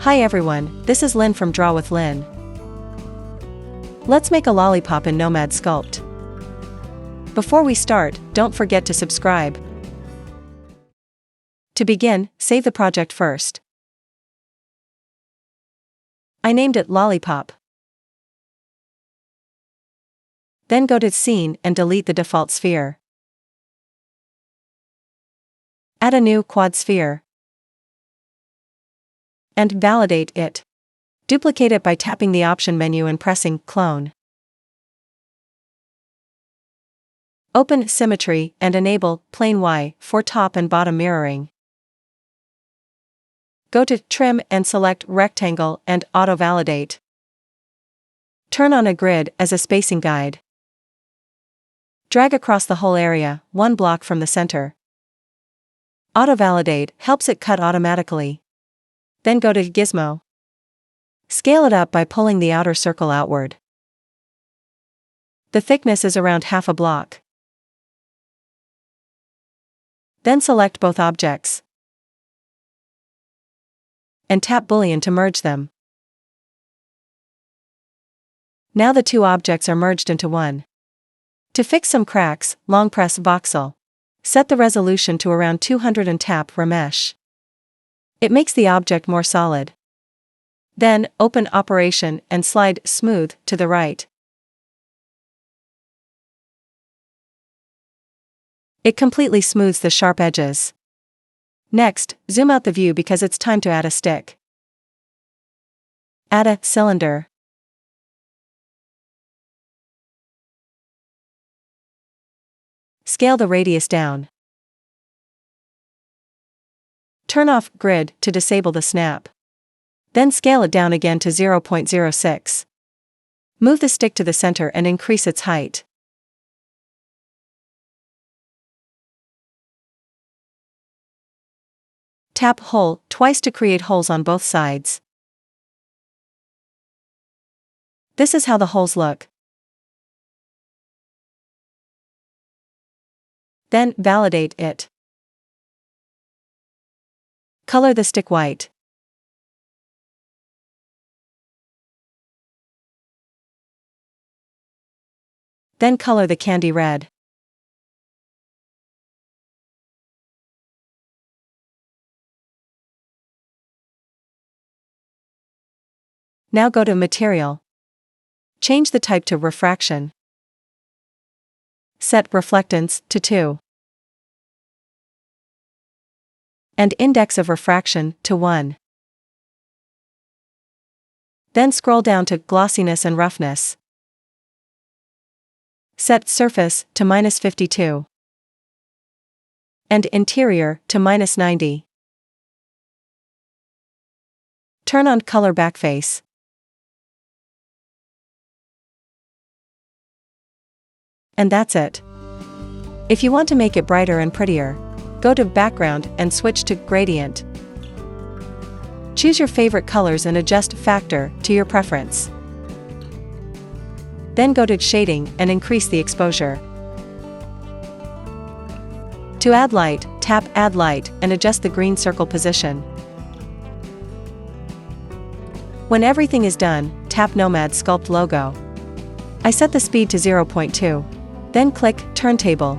Hi everyone, this is Lynn from Draw with Lynn. Let's make a lollipop in Nomad Sculpt. Before we start, don't forget to subscribe. To begin, save the project first. I named it Lollipop. Then go to Scene and delete the default sphere. Add a new quad sphere. And validate it. Duplicate it by tapping the option menu and pressing Clone. Open Symmetry and enable Plane Y for top and bottom mirroring. Go to Trim and select Rectangle and Auto-Validate. Turn on a grid as a spacing guide. Drag across the whole area, one block from the center. Auto-Validate helps it cut automatically. Then go to Gizmo. Scale it up by pulling the outer circle outward. The thickness is around half a block. Then select both objects. And tap Boolean to merge them. Now the two objects are merged into one. To fix some cracks, long press Voxel. Set the resolution to around 200 and tap Remesh. It makes the object more solid. Then, open Operation and slide Smooth to the right. It completely smooths the sharp edges. Next, zoom out the view because it's time to add a stick. Add a cylinder. Scale the radius down. Turn off Grid to disable the snap. Then scale it down again to 0.06. Move the stick to the center and increase its height. Tap Hole twice to create holes on both sides. This is how the holes look. Then, validate it. Color the stick white. Then color the candy red. Now go to Material. Change the type to Refraction. Set Reflectance to 2. And Index of Refraction to 1. Then scroll down to Glossiness and Roughness. Set Surface to -52. And Interior to -90. Turn on Color Backface. And that's it. If you want to make it brighter and prettier, go to Background and switch to Gradient. Choose your favorite colors and adjust Factor to your preference. Then go to Shading and increase the exposure. To add light, tap Add Light and adjust the green circle position. When everything is done, tap Nomad Sculpt logo. I set the speed to 0.2. Then click Turntable.